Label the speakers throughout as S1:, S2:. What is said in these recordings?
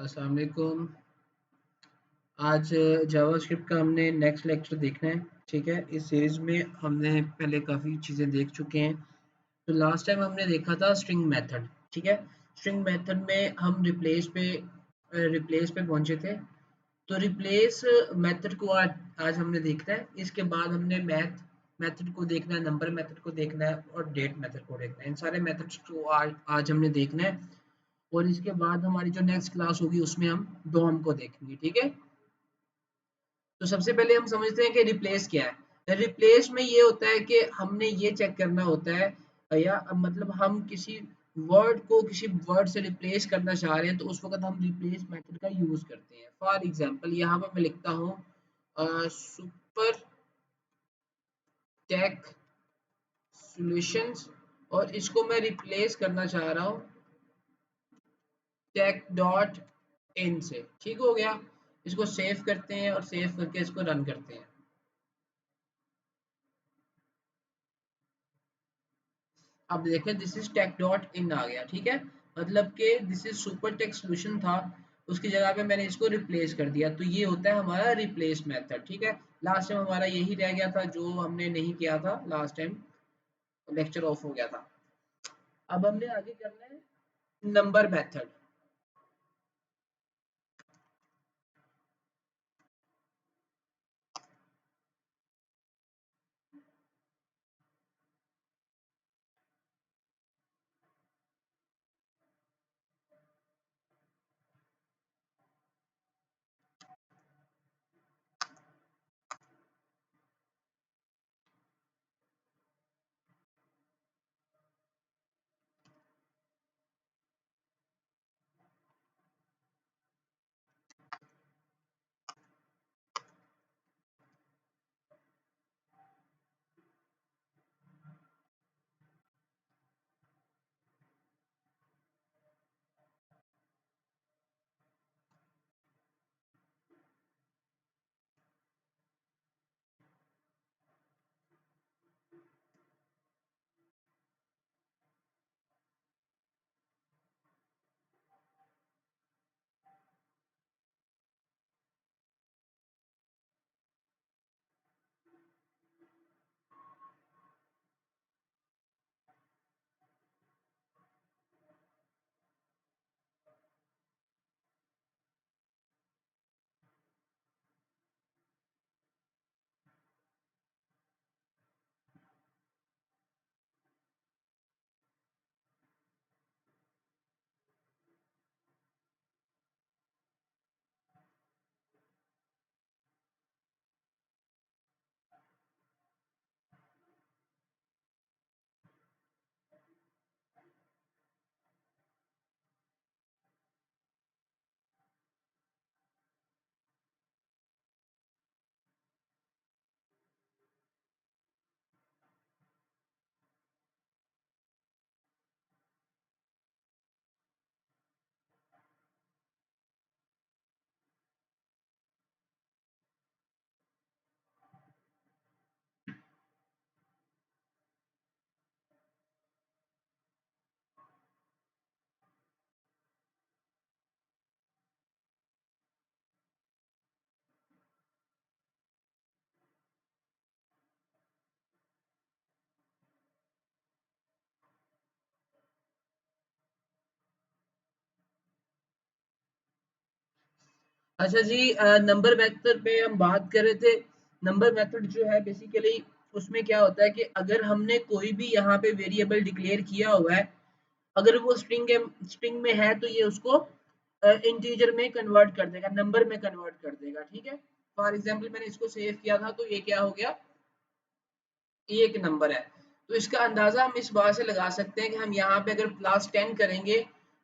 S1: अस्सलाम वालेकुम। आज जावास्क्रिप्ट का हमने नेक्स्ट लेक्चर देखना है। ठीक है, इस सीरीज में हमने पहले काफ़ी चीज़ें देख चुके हैं। तो लास्ट टाइम हमने देखा था स्ट्रिंग मेथड। ठीक है, स्ट्रिंग मेथड में हम रिप्लेस पे पहुंचे थे। तो रिप्लेस मेथड को आज हमने देखना है। इसके बाद हमने मैथ मेथड को देखना है, नंबर मेथड को देखना है और डेट मेथड को देखना है। इन सारे मेथड्स को आज हमने देखना है। और इसके बाद हमारी जो नेक्स्ट क्लास होगी उसमें हम डॉम को देखेंगे। ठीक है, तो सबसे पहले हम समझते हैं कि रिप्लेस क्या है। रिप्लेस में ये होता है कि हमने ये चेक करना होता है, या मतलब हम किसी वर्ड को किसी वर्ड से रिप्लेस करना चाह रहे हैं, तो उस वक्त हम रिप्लेस मेथड का यूज करते हैं। फॉर एग्जांपल यहाँ पर मैं लिखता हूँ सुपर टेक सॉल्यूशंस, और इसको मैं रिप्लेस करना चाह रहा हूँ टेक डॉट इन से। ठीक हो गया, इसको सेव करते हैं और सेव करके इसको रन करते हैं। अब देखें this is tech dot in आ गया। ठीक है, मतलब कि this is super tech solution था, उसकी जगह पे मैंने इसको रिप्लेस कर दिया। तो ये होता है हमारा रिप्लेस मेथड। ठीक है, लास्ट टाइम हमारा यही रह गया था जो हमने नहीं किया था, लास्ट टाइम लेक्चर ऑफ हो गया था। अब हमने आगे करना है नंबर मेथड। अच्छा जी, नंबर मेथड पे हम बात कर रहे थे। नंबर मेथड जो है बेसिकली उसमें क्या होता है कि अगर हमने कोई भी यहाँ पे वेरिएबल डिक्लेयर किया हुआ है, अगर वो स्ट्रिंग में है तो ये उसको इंटीजर में कन्वर्ट कर देगा, नंबर में कन्वर्ट कर देगा। ठीक है, फॉर एग्जांपल मैंने इसको सेव किया था तो ये क्या हो गया, ये एक नंबर है। तो इसका अंदाजा हम इस बात से लगा सकते हैं कि हम यहाँ पे अगर +10 करेंगे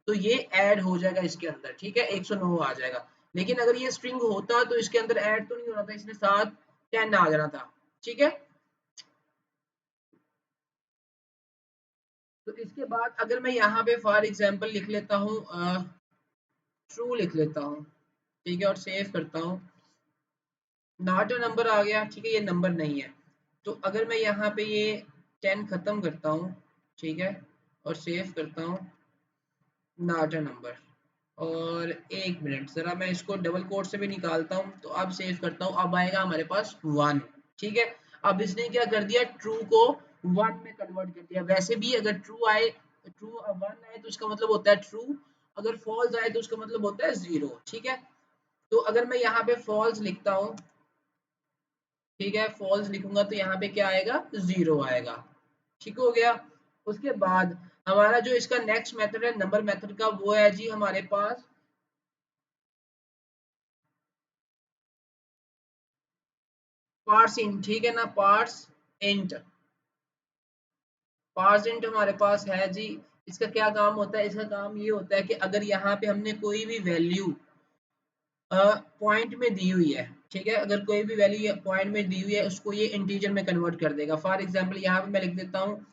S1: तो ये ऐड हो जाएगा इसके अंदर। ठीक है, 109 आ जाएगा। लेकिन अगर ये स्ट्रिंग होता तो इसके अंदर ऐड तो नहीं होना था, इसने साथ 10 आ जाना था। ठीक है, तो इसके बाद अगर मैं यहाँ पे फॉर एग्जांपल लिख लेता हूँ ट्रू लिख लेता हूँ। ठीक है, और सेव करता हूँ, नॉट अ नंबर आ गया। ठीक है, ये नंबर नहीं है। तो अगर मैं यहाँ पे ये 10 खत्म करता हूँ, ठीक है, और सेव करता हूँ, नॉट अ नंबर, और एक मिनट जरा मैं इसको डबल कोट से भी निकालता हूँ, तो अब सेव करता हूँ। अब आएगा हमारे पास 1। ठीक है, अब इसने क्या कर दिया, ट्रू को 1 में कन्वर्ट कर दिया। वैसे भी अगर ट्रू आए, ट्रू 1 आए तो उसका मतलब होता है ट्रू, अगर फॉल्स आए तो उसका मतलब होता है 0। ठीक है, तो अगर मैं यहाँ पे फॉल्स लिखता हूँ, ठीक है, फॉल्स लिखूंगा तो यहाँ पे क्या आएगा, 0 आएगा। ठीक हो गया। उसके बाद हमारा जो इसका नेक्स्ट मेथड है नंबर मेथड का, वो है जी हमारे पास पार्स इंट। ठीक है ना, पार्स इंट। पार्स इंट हमारे पास है जी। इसका क्या काम होता है, इसका काम ये होता है कि अगर यहाँ पे हमने कोई भी वैल्यू पॉइंट में दी हुई है, ठीक है, अगर कोई भी वैल्यू पॉइंट में दी हुई है, उसको ये इंटीजर में कन्वर्ट कर देगा। फॉर एग्जांपल यहाँ पे मैं लिख देता हूँ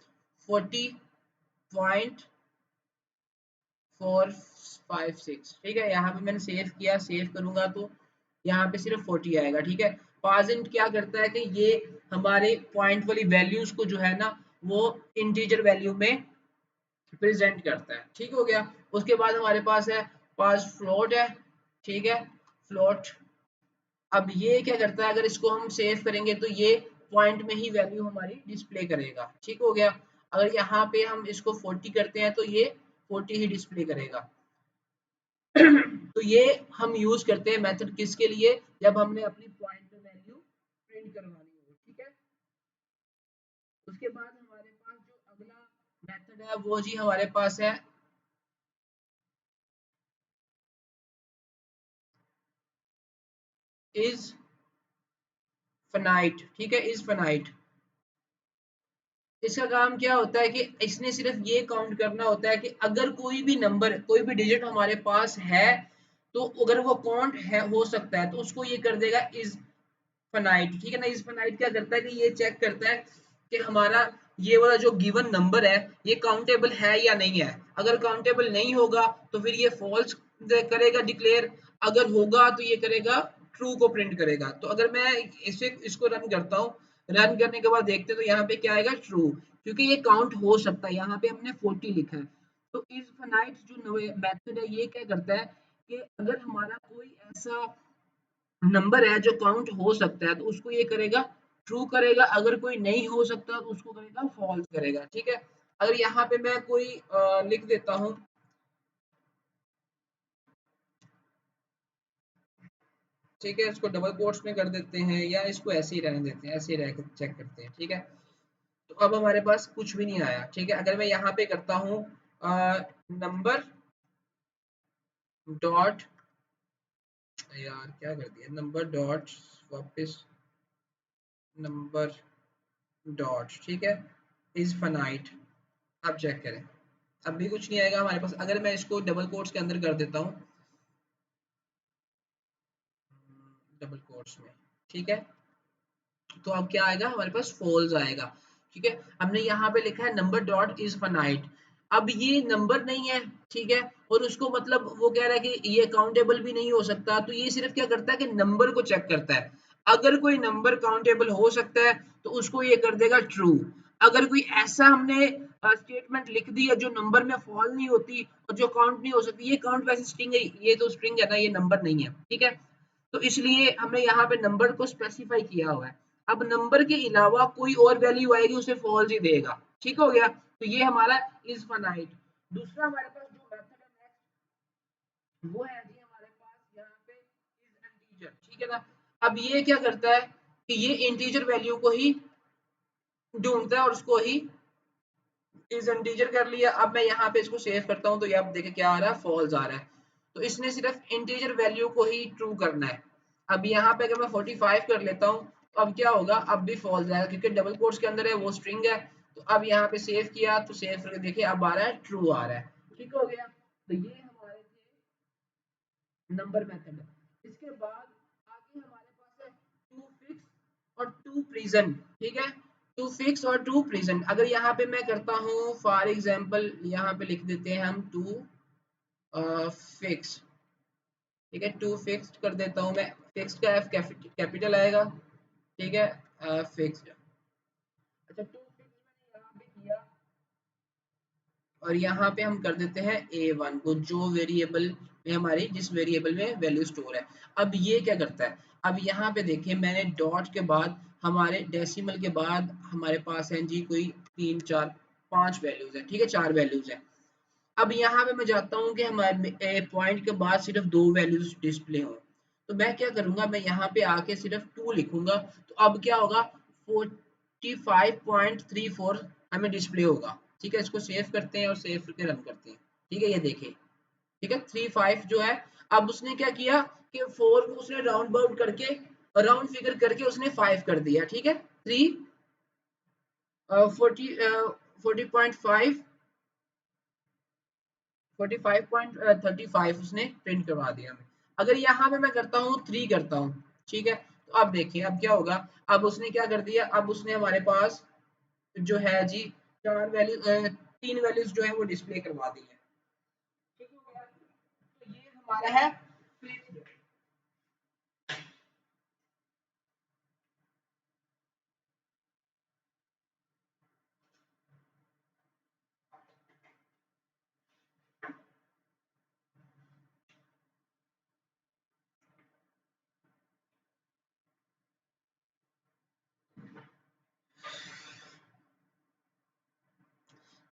S1: 40.456। ठीक है, यहाँ पे मैंने सेव किया, सेव करूंगा तो यहाँ पे सिर्फ 40 आएगा। ठीक है, पार्सेंट क्या करता है कि ये हमारे पॉइंट वाली वैल्यूज को जो है ना, वो इंटीजर वैल्यू में प्रेजेंट करता है। ठीक हो गया। उसके बाद हमारे पास है पास फ्लोट है। ठीक है, फ्लोट। अब ये क्या करता है, अगर इसको हम सेव करेंगे तो ये पॉइंट में ही वैल्यू हमारी डिस्प्ले करेगा। ठीक हो गया। अगर यहाँ पे हम इसको 40 करते हैं तो ये 40 ही डिस्प्ले करेगा। तो ये हम यूज करते हैं मेथड किसके लिए, जब हमने अपनी पॉइंट में वैल्यू प्रिंट करवानी हो। ठीक है, उसके बाद हमारे पास जो अगला मेथड है वो जी हमारे पास है इज फिनाइट। ठीक है, इज फिनाइट। इसका काम क्या होता है कि इसने सिर्फ ये काउंट करना होता है कि अगर कोई भी नंबर, कोई भी डिजिट हमारे पास है, तो अगर वो काउंट है हो सकता है तो उसको ये कर देगा इज फिनाइट। ठीक है ना, इज फिनाइट क्या करता है कि ये चेक करता है कि हमारा ये वाला जो गिवन नंबर है ये काउंटेबल है या नहीं है। अगर काउंटेबल नहीं होगा तो फिर ये फॉल्स करेगा डिक्लेयर, अगर होगा तो ये करेगा ट्रू को प्रिंट करेगा। तो अगर मैं इसे इसको रन करता हूँ, रन करने के बाद देखते हैं तो यहाँ पे क्या आएगा, ट्रू, क्योंकि ये काउंट हो सकता है। यहाँ पे हमने 40 लिखा है। तो इस फिनाइट जो मेथड है ये क्या करता है कि अगर हमारा कोई ऐसा नंबर है जो काउंट हो सकता है तो उसको ये करेगा ट्रू करेगा, अगर कोई नहीं हो सकता तो उसको करेगा फॉल्स करेगा। ठीक है, अगर यहाँ पे मैं कोई लिख देता हूँ, ठीक है, इसको डबल कोट्स में कर देते हैं या इसको ऐसे ही रहने देते हैं, ऐसे ही रह चेक करते हैं। ठीक है, तो अब हमारे पास कुछ भी नहीं आया। ठीक है, अगर मैं यहाँ पे करता हूँ नंबर डॉट, यार क्या कर दिया, नंबर डॉट वापस नंबर डॉट, ठीक है, इज फाइनाइट। अब चेक करें, अब भी कुछ नहीं आएगा हमारे पास। अगर मैं इसको डबल कोट्स के अंदर कर देता हूँ, डबल कोट्स में, ठीक है, तो अब क्या आएगा हमारे पास, फॉल्स आएगा। ठीक है, हमने यहाँ पे लिखा है नंबर डॉट इज फाइनाइट। अब ये नंबर नहीं है, ठीक है, और उसको मतलब वो कह रहा है कि ये काउंटेबल भी नहीं हो सकता, तो ये सिर्फ क्या करता है कि नंबर को चेक करता है। अगर कोई नंबर काउंटेबल हो सकता है तो उसको ये कर देगा ट्रू। अगर कोई ऐसा हमने स्टेटमेंट लिख दी है जो नंबर में फॉल नहीं होती और जो काउंट नहीं हो सकती, ये काउंट वैसे स्ट्रिंग है, ये तो स्ट्रिंग है ना, ये नंबर नहीं है। ठीक है, तो इसलिए हमने यहाँ पे नंबर को स्पेसिफाई किया हुआ है। अब नंबर के अलावा कोई और वैल्यू आएगी उसे फॉल्स ही देगा। ठीक हो गया, तो ये हमारा इज फाइनाइट। दूसरा हमारे पास जो मेथड है नेक्स्ट, वो है जी हमारे पास यहाँ पे इज इंटीजर। ठीक है ना, अब ये क्या करता है कि ये इंटीजर वैल्यू को ही ढूंढता है और उसको ही इज इंटीजर कर लिया। अब मैं यहाँ पे इसको सेव करता हूँ तो ये आप देखें क्या आ रहा है, फॉल्स आ रहा है। तो इसने सिर्फ इंटीजर वैल्यू को ही ट्रू करना है। अब यहाँ पे अगर मैं 45 कर लेता हूँ तो अब क्या होगा, अब भी फॉल्स आएगा क्योंकि डबल कोट्स के अंदर है, वो स्ट्रिंग है। तो अब यहाँ पे सेव किया तो सेव करके देखिए अब आ रहा है, ट्रू आ रहा है। ठीक हो गया, तो ये हमारे नंबर मेथड है। इसके बाद आगे हमारे पास है टू फिक्स और टू प्रेजेंट। ठीक है, टू फिक्स और टू प्रेजेंट। अगर यहाँ पे मैं करता हूँ फॉर एग्जांपल, यहाँ पे लिख देते हैं हम टू फिक्स। ठीक है, टू फिक्स्ड कर देता हूँ मैं, फिक्स्ड का एफ कैपिटल आएगा। ठीक है, फिक्स्ड। अच्छा, टू फिक्स मैंने यहाँ पे किया और यहाँ पे हम कर देते हैं A1 को, जो वेरिएबल ये हमारी जिस वेरिएबल में वैल्यू स्टोर है। अब ये क्या करता है, अब यहाँ पे देखिए मैंने डॉट के बाद हमारे डेसिमल के बाद हमारे पास है जी कोई 3 4 5 वैल्यूज है, ठीक है, 4 वैल्यूज है। अब यहाँ पे मैं चाहता हूँ कि हमारे पॉइंट के बाद सिर्फ 2 वैल्यूज डिस्प्ले हों, तो मैं क्या करूंगा, मैं यहाँ पे आके सिर्फ 2 लिखूंगा, तो अब क्या होगा 45.34 हमें डिस्प्ले होगा। ठीक है, इसको सेव करते हैं और सेव करके रन करते हैं। ठीक है, ये देखें, ठीक है 35 जो है, अब उसने क्या किया कि 4 को उसने राउंड बाउंड करके राउंड फिगर करके उसने 5 कर दिया। ठीक है, 3 40.5 45.35 उसने प्रिंट करवा दिया हमें। अगर यहाँ पे मैं करता हूँ 3 करता हूँ, ठीक है, तो अब देखिए अब क्या होगा, अब उसने क्या कर दिया, अब उसने हमारे पास जो है जी 4 वैल्यू 3 वैल्यूज जो है वो डिस्प्ले करवा दी है। ठीक हो गया, तो ये हमारा है flip।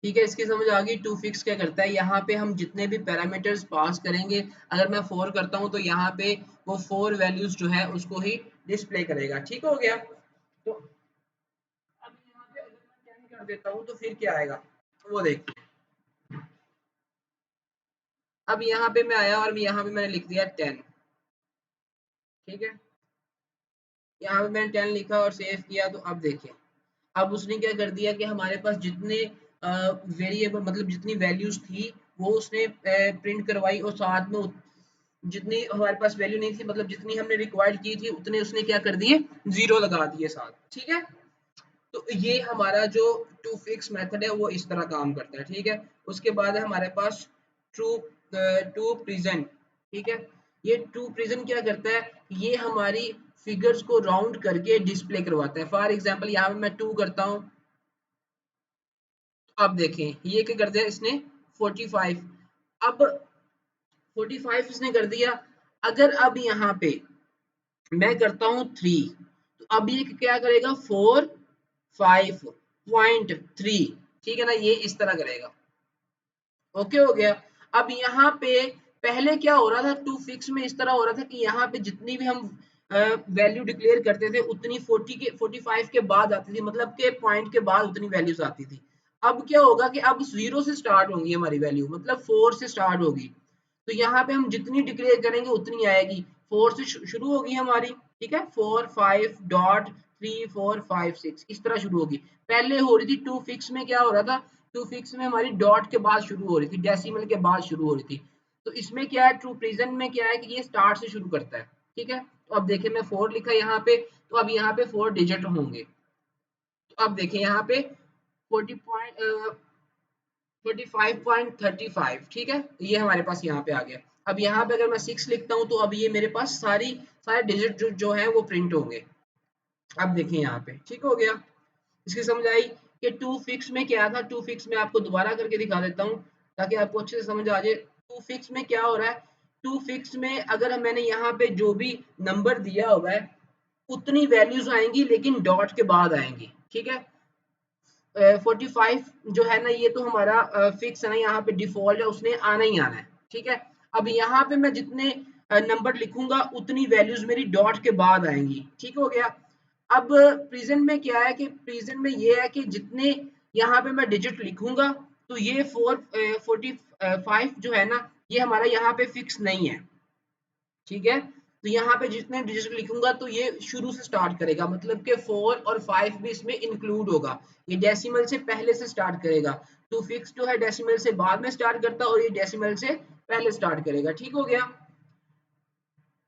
S1: ठीक है, इसकी समझ आ गई। टू फिक्स क्या करता है, यहाँ पे हम जितने भी पैरामीटर्स पास करेंगे, अगर मैं 4 करता हूँ तो यहाँ पे वो 4 वैल्यूज जो है उसको ही डिस्प्ले करेगा। ठीक हो गया, तो अब यहाँ पे अगर मैं 10 कर देता हूँ तो फिर क्या आएगा, वो देखिए। अब यहाँ पे मैं आया और यहाँ पे मैंने लिख दिया 10। ठीक है, यहाँ पे मैंने 10 लिखा और सेव किया, तो अब देखिए अब उसने क्या कर दिया कि हमारे पास जितने वेरिएबल मतलब जितनी वैल्यूज थी वो उसने प्रिंट करवाई, और साथ में जितनी हमारे पास वैल्यू नहीं थी मतलब जितनी हमने रिक्वायर्ड की थी उतने उसने क्या कर दिए, जीरो लगा दिए साथ। ठीक है, तो ये हमारा जो टू फिक्स मेथड है वो इस तरह काम करता है। ठीक है, उसके बाद है हमारे पास ट्रू टू प्रेजेंट। ठीक है, ये टू प्रेजेंट क्या करता है, ये हमारी फिगर्स को राउंड करके डिस्प्ले करवाता है। फॉर एग्जांपल यहाँ पे मैं 2 करता हूँ, अब देखें ये क्या कर दिया इसने 45। अब 45 इसने कर दिया, अगर अब यहाँ पे मैं करता हूँ 3, तो अब ये क्या करेगा 45.3। ठीक है ना, ये इस तरह करेगा। ओके हो गया। अब यहाँ पे पहले क्या हो रहा था, टू फिक्स में इस तरह हो रहा था कि यहाँ पे जितनी भी हम वैल्यू डिक्लेयर करते थे उतनी 45 के बाद आती थी, मतलब के पॉइंट के बाद उतनी वैल्यूज आती थी। अब क्या होगा कि अब 0 से स्टार्ट होंगी हमारी वैल्यू, मतलब 4 से स्टार्ट होगी, तो यहाँ पे हम जितनी डिक्लेयर करेंगे उतनी आएगी। 4 से शुरू होगी हमारी, ठीक है, 4 5.3456 इस तरह शुरू होगी। पहले हो रही थी टू फिक्स में, क्या हो रहा था, टू फिक्स में हमारी डॉट के बाद शुरू हो रही थी, डेसिमल के बाद शुरू हो रही थी। तो इसमें क्या है, ट्रू प्रेजेंट में क्या है कि ये स्टार्ट से शुरू करता है। ठीक है, तो अब देखिए मैं 4 लिखा यहाँ पे, तो अब यहाँ पे 4 डिजिट होंगे। तो अब देखिए यहाँ पे 45.35, ठीक है, ये हमारे पास यहाँ पे आ गया। अब यहाँ पे अगर मैं 6 लिखता हूँ तो अब ये मेरे पास सारे डिजिट जो है वो प्रिंट होंगे। अब देखिए यहाँ पे ठीक हो गया। इसकी समझ आई कि टू फिक्स में क्या था। टू फिक्स में आपको दोबारा करके दिखा देता हूँ ताकि आपको अच्छे से समझ आ जाए। टू फिक्स में क्या हो रहा है, टू फिक्स में अगर मैंने यहाँ पे जो भी नंबर दिया हुआ है उतनी वैल्यूज आएंगी लेकिन डॉट के बाद आएंगी। ठीक है, 45 जो है ना ये तो हमारा फिक्स है ना, यहाँ पे डिफॉल्ट है, उसने आना ही आना है। ठीक है, अब यहाँ पे मैं जितने नंबर लिखूंगा उतनी वैल्यूज मेरी डॉट के बाद आएंगी। ठीक हो गया। अब प्रेजेंट में क्या है कि प्रेजेंट में ये है कि जितने यहाँ पे मैं डिजिट लिखूंगा तो ये 45 जो है ना ये हमारा यहाँ पे फिक्स नहीं है। ठीक है, तो यहाँ पे जितने डिजिट लिखूंगा तो ये शुरू से स्टार्ट करेगा, मतलब कि 4 और 5 भी इसमें इंक्लूड होगा। ये डेसिमल से पहले से स्टार्ट करेगा। टू फिक्स जो है डेसिमल से बाद में स्टार्ट करता है और ये डेसिमल से पहले स्टार्ट करेगा। ठीक हो गया।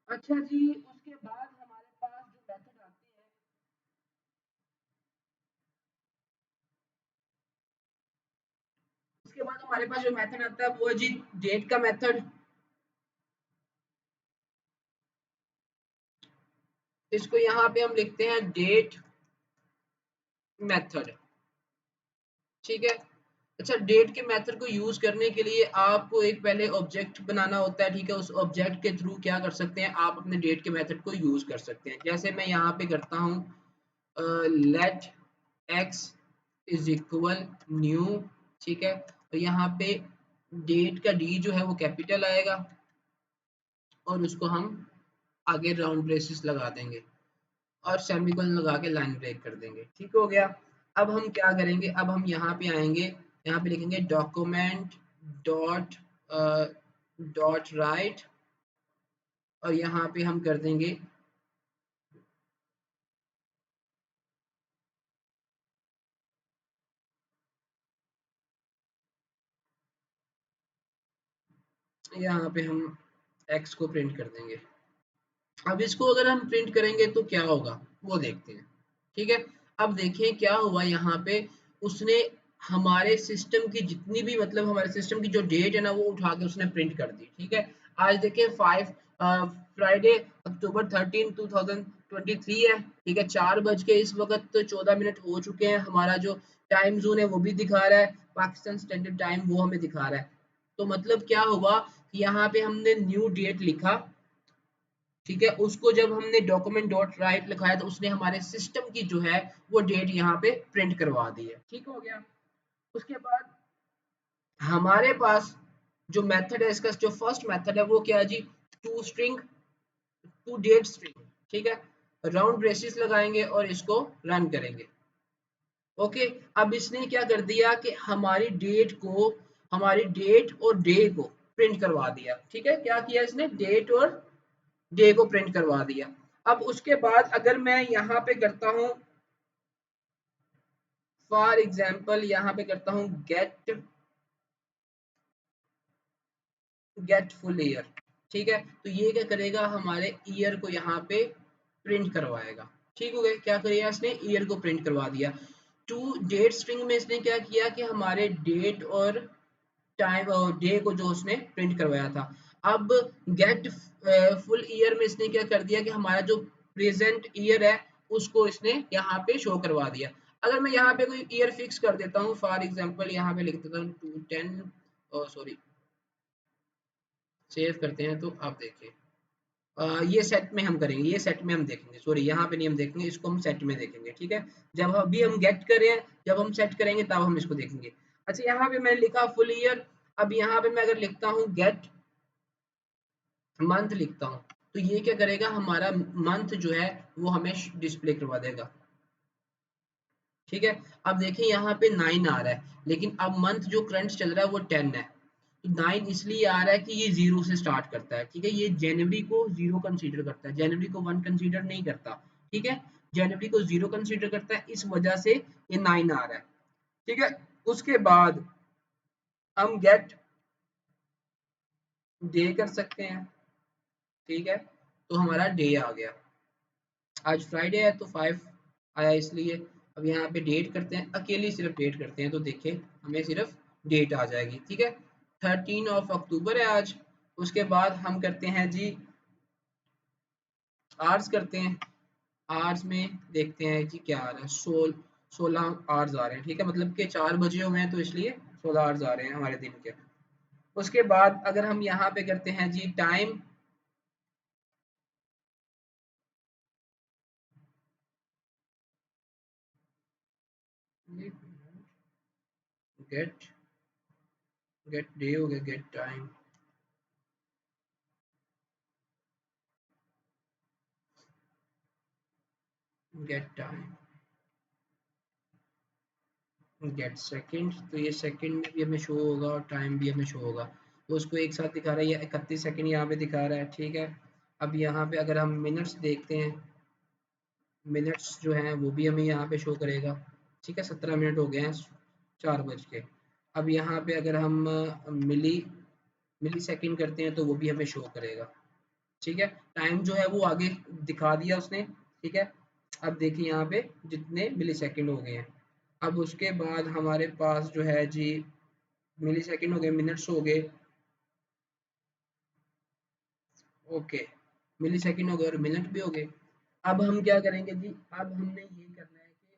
S1: अच्छा जी, उसके बाद हमारे पास जो मेथड आते हैं, उसके बाद हमारे पास जो मेथड आता है वो है जी डेट का मेथड। इसको यहाँ पे हम लिखते हैं डेट मेथड। ठीक है, अच्छा, डेट के मेथड को यूज करने के लिए आपको एक पहले ऑब्जेक्ट बनाना होता है, ठीक है। उस ऑब्जेक्ट के थ्रू क्या कर सकते हैं, आप अपने डेट के मेथड को यूज कर सकते हैं। जैसे मैं यहाँ पे करता हूँ let x is equal nu, ठीक है। तो यहाँ पे डेट का डी जो है वो कैपिटल आएगा और उसको हम आगे राउंड ब्रेसेस लगा देंगे और सेमीकोलन लगा के लाइन ब्रेक कर देंगे, ठीक हो गया। अब हम क्या करेंगे, अब हम यहाँ पे आएंगे, यहाँ पे लिखेंगे डॉक्यूमेंट डॉट डॉट राइट और यहाँ पे हम कर देंगे यहाँ पे हम एक्स को प्रिंट कर देंगे। अब इसको अगर हम प्रिंट करेंगे तो क्या होगा वो देखते हैं, ठीक है। अब देखें क्या हुआ यहाँ पे, उसने हमारे सिस्टम की जितनी भी, मतलब हमारे सिस्टम की जो डेट है ना वो उठा के उसने प्रिंट कर दी, ठीक है। आज देखें फ्राइडे अक्टूबर 13 2023 है, ठीक है। 4 बज के इस वक्त तो 14 मिनट हो चुके हैं। हमारा जो टाइम जोन है वो भी दिखा रहा है, पाकिस्तान स्टैंडर्ड टाइम वो हमें दिखा रहा है। तो मतलब क्या हुआ कि यहाँ पे हमने न्यू डेट लिखा, ठीक है। उसको जब हमने डॉक्यूमेंट डॉट राइट लिखा है तो उसने हमारे सिस्टम की जो है वो डेट यहाँ पे प्रिंट करवा दी है, ठीक हो गया। उसके बाद हमारे पास जो मेथड है, इसका जो फर्स्ट मेथड है वो क्या है जी, to string to date string, ठीक है। राउंड ब्रेसेस लगाएंगे और इसको रन करेंगे। ओके, अब इसने क्या कर दिया कि हमारी डेट और डे को प्रिंट करवा दिया, ठीक है। क्या किया इसने, डेट और डे को प्रिंट करवा दिया। अब उसके बाद अगर मैं यहाँ पे करता हूँ, फॉर एग्जाम्पल यहाँ पे करता हूँ गेट फुल ईयर, ठीक है। तो ये क्या करेगा, हमारे ईयर को यहाँ पे प्रिंट करवाएगा, ठीक हो गया। क्या करेगा इसने, ईयर को प्रिंट करवा दिया। टू डेट स्ट्रिंग में इसने क्या किया कि हमारे डेट और टाइम और डे को जो उसने प्रिंट करवाया था। अब गेट फुल ईयर में इसने क्या कर दिया कि हमारा जो प्रेजेंट ईयर है उसको इसने यहाँ पे शो करवा दिया। अगर मैं यहाँ पे कोई ईयर फिक्स कर देता हूँ, फॉर एग्जांपल यहाँ पे लिख देता हूँ 210, सॉरी सेव करते हैं तो आप देखिए, ये सेट में हम करेंगे, ये सेट में हम देखेंगे, सॉरी यहाँ पे नहीं हम देखेंगे, इसको हम सेट में देखेंगे, ठीक है। जब अभी हम गेट करें, जब हम सेट करेंगे तब हम इसको देखेंगे। अच्छा, यहाँ पे मैंने लिखा फुल ईयर। अब यहाँ पे मैं अगर लिखता हूँ गेट मंथ लिखता हूँ, तो ये क्या करेगा, हमारा मंथ जो है वो हमें डिस्प्ले करवा देगा, ठीक है। अब देखिए यहाँ पे 9 आ रहा है, लेकिन अब मंथ जो करंट चल रहा है वो 10 है। तो 9 इसलिए आ रहा है कि ये जीरो से स्टार्ट करता है, ठीक है। ये जनवरी को जीरो कंसीडर करता है, जनवरी को वन कंसीडर नहीं करता, ठीक है। जनवरी को जीरो कंसीडर करता है, इस वजह से ये 9 आ रहा है, ठीक है। उसके बाद हम गेट डे कर सकते हैं, ठीक है। तो हमारा डे आ गया, आज फ्राइडे है तो 5 आया इसलिए। अब यहाँ पे डेट करते हैं, अकेली सिर्फ डेट करते हैं तो देखिए हमें सिर्फ डेट आ जाएगी, ठीक है। 13 अक्टूबर है आज। उसके बाद हम करते हैं जी आवर्स करते हैं, आवर्स में देखते हैं जी क्या आ रहा है, 16 आवर्स आ रहे हैं, ठीक है। मतलब कि 4 बजे हुए हैं तो इसलिए 16 आवर्स आ रहे हैं हमारे दिन के। उसके बाद अगर हम यहाँ पे करते हैं जी टाइम, गेट गेट डे हो गया, get time, get time, get second. तो ये सेकंड में भी हमें शो होगा और टाइम भी हमें शो होगा, तो उसको एक साथ दिखा रहा है। ये 31 सेकंड यहाँ पे दिखा रहा है, ठीक है। अब यहाँ पे अगर हम मिनट्स देखते हैं, मिनट्स जो हैं वो भी हमें यहाँ पे शो करेगा, ठीक है। 17 मिनट हो गए हैं 4 बज के। अब यहाँ पे अगर हम मिली मिली सेकंड करते हैं तो वो भी हमें शो करेगा, ठीक है। टाइम जो है वो आगे दिखा दिया उसने, ठीक है। अब देखिए यहाँ पे जितने मिली सेकंड हो गए हैं। अब उसके बाद हमारे पास जो है जी मिली सेकंड हो गए, मिनट्स हो गए, ओके, मिली सेकंड हो गए और मिनट भी हो गए। अब हम क्या करेंगे जी, अब हमने ये करना है कि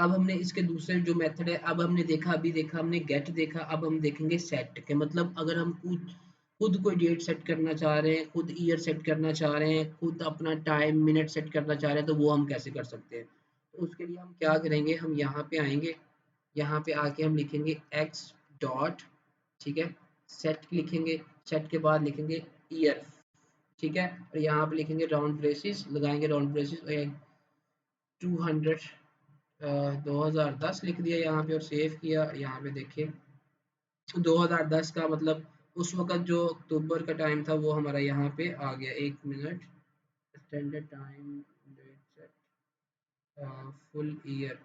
S1: अब हमने इसके दूसरे जो मेथड है, अब हमने देखा, अभी देखा हमने गेट देखा, अब हम देखेंगे सेट के मतलब अगर हम खुद खुद कोई डेट सेट करना चाह रहे हैं, खुद ईयर सेट करना चाह रहे हैं, खुद अपना टाइम मिनट सेट करना चाह रहे हैं, तो वो हम कैसे कर सकते हैं। तो उसके लिए हम क्या करेंगे, हम यहाँ पे आएंगे, यहाँ पे आके हम लिखेंगे एक्स डॉट, ठीक है, सेट लिखेंगे, सेट के बाद लिखेंगे ईयर, ठीक है, और यहाँ पे लिखेंगे राउंड ब्रेसेस, लगाएंगे राउंड ब्रेसेस 200, 2010 लिख दिया यहाँ पे और सेव किया। यहाँ पे देखिए 2010 का मतलब उस वक़्त जो अक्टूबर का टाइम था वो हमारा यहाँ पे आ गया। 1 minute, standard time, date set, full year,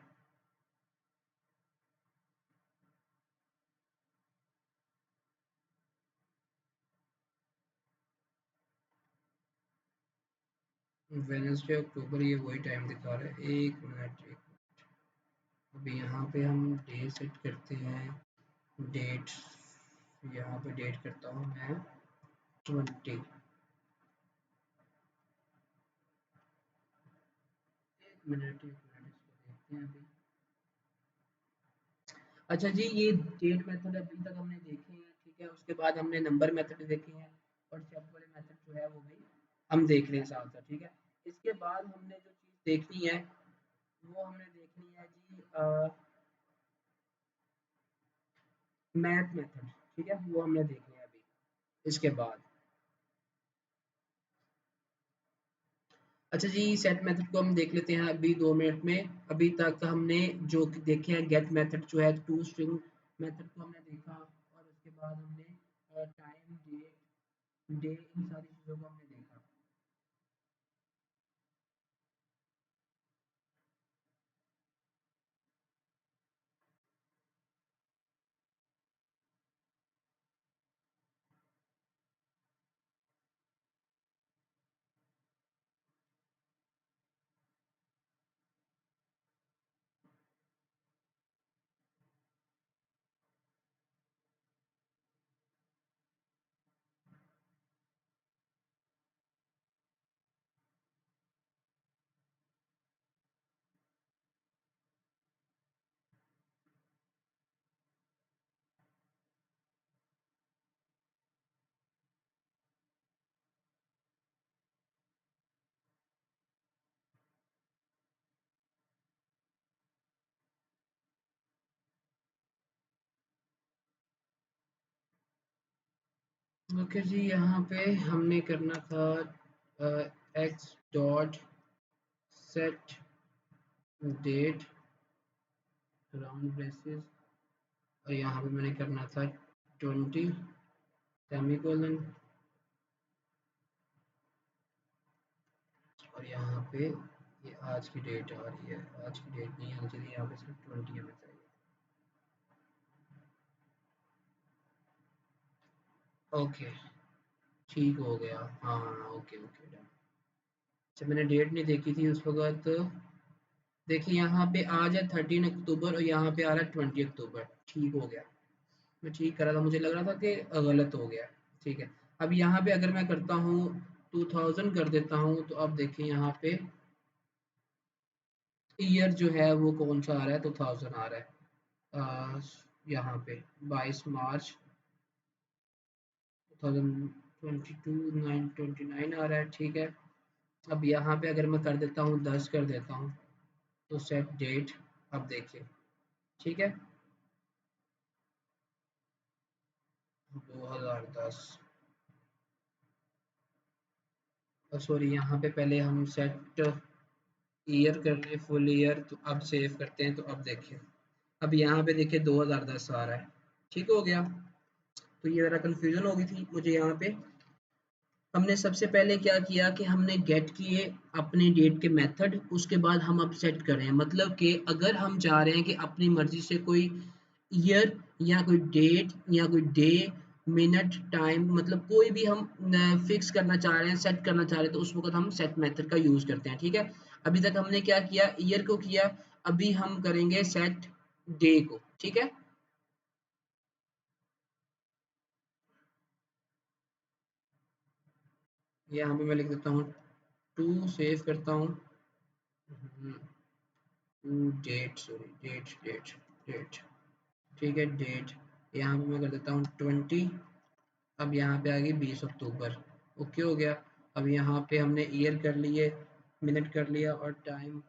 S1: Wednesday October, ये वही टाइम दिखा रहा है। 1 मिनट, अभी यहाँ पे हम डे सेट करते हैं, डेट, यहाँ पे डेट करता हूँ मैं 20, 1 मिनट, 1 मिनट, इसको देखते हैं अभी। अच्छा जी, ये डेट मेथड अभी तक हमने देखे हैं, ठीक है, उसके बाद हमने नंबर मेथड देखे हैं और सेट वाले मेथड जो है वो भी हम देख रहे हैं साथ साथ, ठीक है। इसके बाद हमने जो चीज़ देखनी है वो हमने देखनी है जी मैथ मेथड, ठीक है, वो हमने देखनी है अभी। इसके बाद अच्छा जी, सेट मेथड को हम देख लेते हैं अभी 2 मिनट में। अभी तक हमने जो देखे हैं गेट मेथड जो है, टू स्ट्रिंग मेथड को हमने देखा और उसके बाद हमने टाइम, डेट, डे, इन सारी चीज़ों को हमने देखा। ओके जी, यहाँ पे हमने करना था x dot set date round braces, और यहाँ पे मैंने करना था 20 सेमीकोलन, और यहाँ पे ये आज की डेट आ रही है, आज की डेट नहीं आनी चाहिए, यहाँ पे सिर्फ 20 हमें चाहिए। ओके, ठीक हो गया, हाँ ओके ओके डन। अच्छा, मैंने डेट नहीं देखी थी उस वक्त। देखिए यहाँ पे आज है 13 अक्टूबर और यहाँ पे आ रहा है 20 अक्टूबर, ठीक हो गया। मैं ठीक कर रहा था, मुझे लग रहा था कि गलत हो गया। ठीक है, अब यहाँ पे अगर मैं करता हूँ 2000 कर देता हूँ, तो अब देखिए यहाँ पे ईयर जो है वो कौन सा आ रहा है, 2000 आ रहा है। यहाँ पे 22 मार्च 2022, 9/29 आ रहा है, ठीक है। अब यहाँ पे अगर मैं कर देता हूँ 10 कर देता हूँ, तो सेट डेट, अब देखिए, ठीक है, 2010, सॉरी यहाँ पे पहले हम सेट ईयर कर रहे हैं, फुल ईयर, तो अब सेव करते हैं, तो अब देखिए, अब यहाँ पे देखिए 2010 आ रहा है, ठीक हो गया। तो ये ज़रा कन्फ्यूजन हो गई थी मुझे यहाँ पे। हमने सबसे पहले क्या किया कि हमने गेट किए अपने डेट के मेथड, उसके बाद हम अब सेट कर रहे हैं, मतलब कि अगर हम चाह रहे हैं कि अपनी मर्जी से कोई ईयर या कोई डेट या कोई डे, मिनट, टाइम, मतलब कोई भी हम फिक्स करना चाह रहे हैं, सेट करना चाह रहे हैं, तो उस वक्त हम सेट मेथड का यूज करते हैं, ठीक है। अभी तक हमने क्या किया, ईयर को किया, अभी हम करेंगे सेट डे को, ठीक है। यहाँ पे मैं लिख देता हूँ टू, सेव करता हूँ। Date, sorry date date date, ठीक है डेट, यहाँ पे मैं कर देता हूँ 20। अब यहाँ पे आ गई 20 अक्टूबर, ओके हो गया। अब यहाँ पे हमने ईयर कर लिए, मिनट कर लिया और टाइम।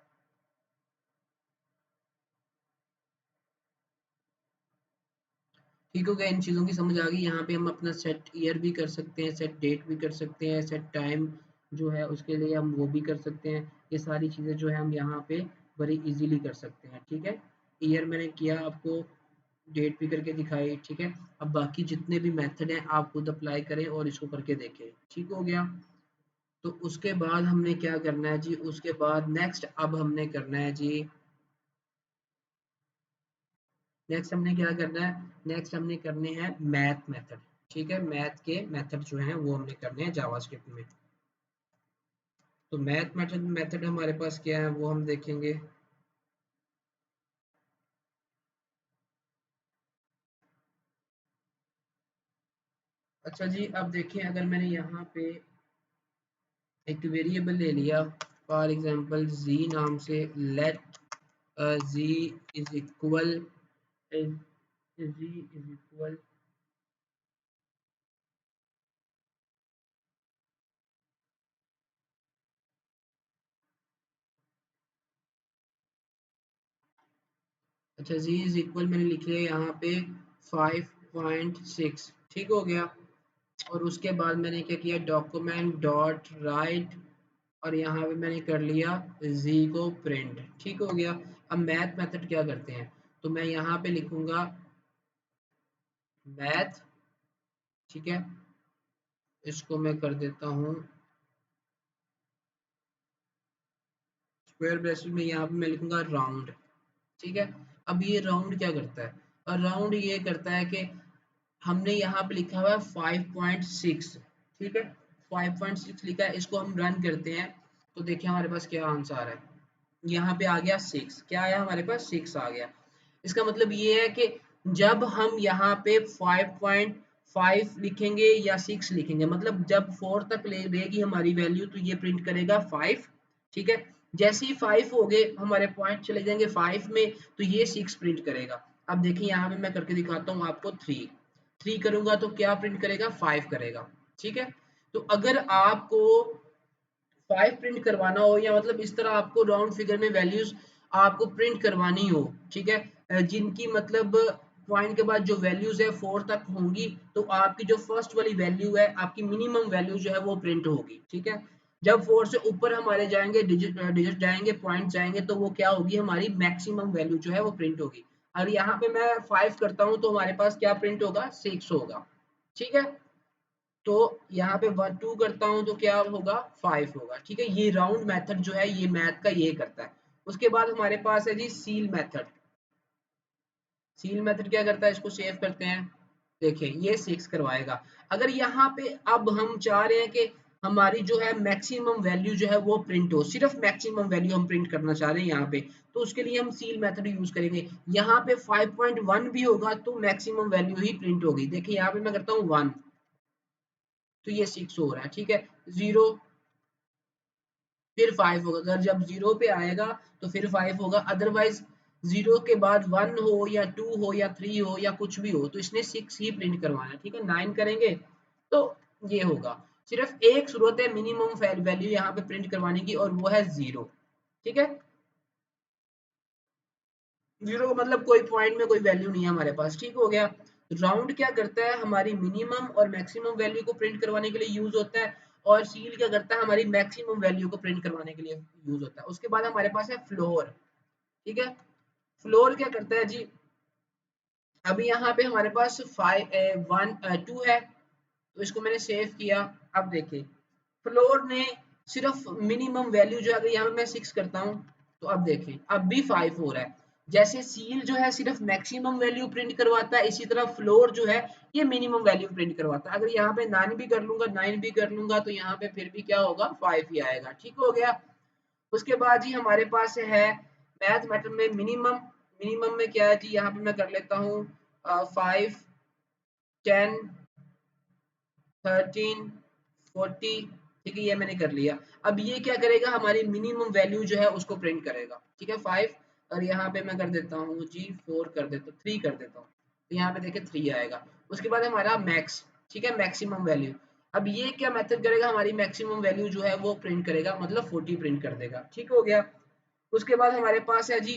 S1: ठीक हो गया, इन चीज़ों की समझ आ गई। यहाँ पे हम अपना सेट ईयर भी कर सकते हैं, सेट डेट भी कर सकते हैं, सेट टाइम जो है उसके लिए हम वो भी कर सकते हैं। ये सारी चीज़ें जो है हम यहाँ पे बड़ी इजीली कर सकते हैं, ठीक है। ईयर मैंने किया आपको, डेट भी करके दिखाई, ठीक है। अब बाकी जितने भी मेथड हैं आप खुद अप्लाई करें और इसको करके देखें, ठीक हो गया। तो उसके बाद हमने क्या करना है जी, उसके बाद नेक्स्ट अब हमने करना है जी, नेक्स्ट हमने क्या करना है, नेक्स्ट हमने करने हैं मैथ मेथड, ठीक है। मैथ के मेथड जो हैं वो हमने करने हैं जावास्क्रिप्ट में। तो मैथ मेथड मेथड हमारे पास क्या है वो हम देखेंगे। अच्छा जी, अब देखिए अगर मैंने यहाँ पे एक वेरिएबल ले लिया, फॉर एग्जांपल z नाम से, let z is equal, z is equal, अच्छा z इज इक्वल मैंने लिख लिया यहाँ पे 5.6, ठीक हो गया। और उसके बाद मैंने क्या किया, डॉक्यूमेंट डॉट राइट, और यहाँ पे मैंने कर लिया z को प्रिंट, ठीक हो गया। अब मैथ मेथड क्या करते हैं, तो मैं यहाँ पे लिखूंगा मैथ, ठीक है। इसको मैं कर देता हूँ स्क्वायर ब्रैकेट में, यहाँ पे मैं लिखूंगा राउंड, ठीक है। अब ये राउंड क्या करता है, और राउंड ये करता है कि हमने यहाँ पे लिखा हुआ है 5.6, ठीक है। 5.6 लिखा है, इसको हम रन करते हैं तो देखिए हमारे पास क्या आंसर है। यहाँ पे आ गया 6, क्या आया हमारे पास 6 आ गया। इसका मतलब ये है कि जब हम यहाँ पे 5.5 लिखेंगे या 6 लिखेंगे, मतलब जब 4 तक ले लेगी हमारी वैल्यू तो ये प्रिंट करेगा 5, ठीक है। जैसे ही 5 हो गए हमारे पॉइंट चले जाएंगे 5 में तो ये 6 प्रिंट करेगा। अब देखिए यहाँ पे मैं करके दिखाता हूँ आपको, 3 करूंगा तो क्या प्रिंट करेगा, 5 करेगा, ठीक है। तो अगर आपको 5 प्रिंट करवाना हो या मतलब इस तरह आपको राउंड फिगर में वैल्यूज आपको प्रिंट करवानी हो, ठीक है, जिनकी मतलब पॉइंट के बाद जो वैल्यूज है 4 तक होंगी, तो आपकी जो फर्स्ट वाली वैल्यू है, आपकी मिनिमम वैल्यू जो है वो प्रिंट होगी, ठीक है। जब 4 से ऊपर हमारे जाएंगे, डिजिट डिजिट जाएंगे, पॉइंट जाएंगे, तो वो क्या होगी, हमारी मैक्सिमम वैल्यू जो है वो प्रिंट होगी। और यहाँ पे मैं 5 करता हूँ तो हमारे पास क्या प्रिंट होगा, 6 होगा, ठीक है। तो यहाँ पे 1 2 करता हूँ तो क्या होगा, 5 होगा, ठीक है। ये राउंड मेथड जो है ये मैथ का ये करता है। उसके बाद हमारे पास है जी सील मेथड। सील मेथड क्या करता है, इसको सेव करते हैं, देखिए ये 6 करवाएगा। अगर यहाँ पे अब हम चाह रहे हैं कि हमारी जो है मैक्सिमम वैल्यू जो है वो प्रिंट हो, सिर्फ मैक्सिमम वैल्यू हम प्रिंट करना चाह रहे हैं यहाँ पे, तो उसके लिए हम सील मेथड यूज करेंगे। यहाँ पे 5.1 भी होगा तो मैक्सिमम वैल्यू ही प्रिंट होगी। देखिए यहाँ पे मैं करता हूँ 1 तो ये 6 हो रहा है, ठीक है। 0 फिर 5 होगा, अगर जब 0 पे आएगा तो फिर 5 होगा, अदरवाइज 0 के बाद 1 हो या 2 हो या 3 हो या कुछ भी हो तो इसने 6 ही प्रिंट करवाना है, ठीक है। 9 करेंगे तो ये होगा। सिर्फ एक जरूरत है मिनिमम वैल्यू यहाँ पे प्रिंट करवाने की और वो है 0, ठीक है। 0 का मतलब कोई पॉइंट में कोई वैल्यू नहीं है हमारे पास, ठीक हो गया। राउंड क्या करता है, हमारी मिनिमम और मैक्सिमम वैल्यू को प्रिंट करवाने के लिए यूज होता है, और सील क्या करता है, हमारी मैक्सिमम वैल्यू को प्रिंट करवाने के लिए यूज होता है। उसके बाद हमारे पास है फ्लोर, ठीक है। फ्लोर क्या करता है जी, अभी यहाँ पे हमारे पास 2 है तो इसको मैंने सेव किया। अब देखिए फ्लोर ने सिर्फ मिनिमम वैल्यू जो, अगर यहाँ पे मैं 6 करता हूँ तो अब देखें अब भी 5 हो रहा है। जैसे सील जो है सिर्फ मैक्सिमम वैल्यू प्रिंट करवाता है, इसी तरह फ्लोर जो है ये मिनिमम वैल्यू प्रिंट करवाता है। अगर यहाँ पे 9 भी कर लूंगा, 9 भी कर लूंगा तो यहाँ पे फिर भी क्या होगा, 5 ही आएगा, ठीक हो गया। उसके बाद जी हमारे पास है मैथ मेथड में मिनिमम। मिनिमम में क्या है जी, यहाँ पे मैं कर लेता हूँ 5 10 13 40, ठीक है, ये मैंने कर लिया। अब ये क्या करेगा, हमारी मिनिमम वैल्यू जो है उसको प्रिंट करेगा, ठीक है। 5 और यहाँ पे मैं कर देता हूँ जी 4 कर देता हूँ, 3 कर देता हूँ, तो यहाँ पे देखिए 3 आएगा। उसके बाद हमारा मैक्स, ठीक है, मैक्सिमम वैल्यू। अब ये क्या मेथड करेगा, हमारी मैक्सिमम वैल्यू जो है वो प्रिंट करेगा, मतलब 40 प्रिंट कर देगा, ठीक हो गया। उसके बाद हमारे पास है जी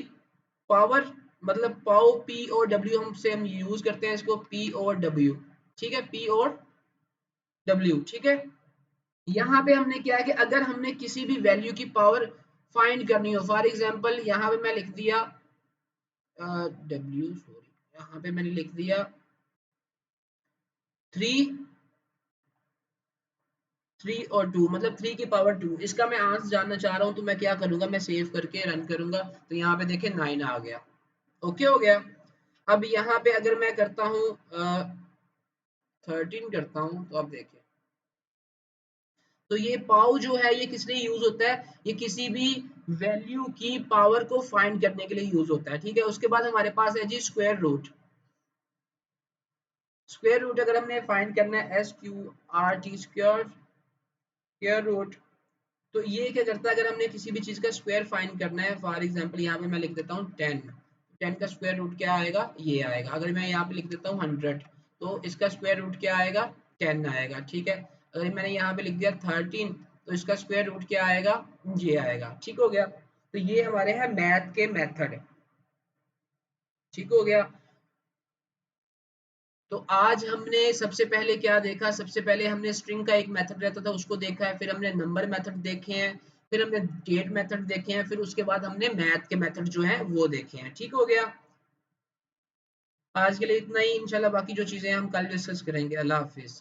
S1: पावर, मतलब पाओ, पी और डब्ल्यू हमसे हम यूज करते हैं इसको, पी और डब्ल्यू, ठीक है, पी और डब्ल्यू, ठीक है। यहाँ पे हमने क्या है कि अगर हमने किसी भी वैल्यू की पावर फाइंड करनी हो, फॉर एग्जांपल यहाँ पे मैं लिख दिया डब्ल्यू, सॉरी, यहाँ पे मैंने लिख दिया 3, 3 और 2, मतलब 3 की पावर 2, इसका मैं आंसर जानना चाह रहा हूँ, तो मैं क्या करूंगा, मैं सेव करके रन करूंगा, तो यहाँ पे देखे 9 आ गया, ओके हो गया। अब यहाँ पे अगर मैं करता हूँ 13 करता हूँ, तो अब देखिए, तो ये पाव जो है ये किस लिए यूज होता है, ये किसी भी वैल्यू की पावर को फाइंड करने के लिए यूज होता है, ठीक है। उसके बाद हमारे पास है जी स्क्वायर रूट। स्क्वायर रूट अगर हमने फाइंड करना है, SQRT, स्क्वायर स्क्वायर रूट, तो ये क्या करता है, अगर हमने किसी भी चीज का स्क्वायर फाइंड करना है, फॉर एग्जांपल यहाँ पे मैं लिख देता हूँ 10, 10 का स्क्वायर रूट क्या आएगा, ये आएगा। अगर मैं यहाँ पे लिख देता हूँ 100, तो इसका स्क्वायर रूट क्या आएगा, 10 आएगा, ठीक है। अगर मैंने यहाँ पे लिख दिया 13, तो इसका स्क्वायर रूट क्या आएगा, ये आएगा, ठीक हो गया। तो ये हमारे हैं मैथ के मेथड, ठीक हो गया। तो आज हमने सबसे पहले क्या देखा, सबसे पहले हमने स्ट्रिंग का एक मेथड रहता था उसको देखा है, फिर हमने नंबर मेथड देखे हैं, फिर हमने डेट मेथड देखे हैं, फिर उसके बाद हमने मैथ के मेथड जो हैं वो देखे हैं, ठीक हो गया। आज के लिए इतना ही, इंशाल्लाह बाकी जो चीजें हम कल डिस्कस करेंगे। अल्लाह हाफिज।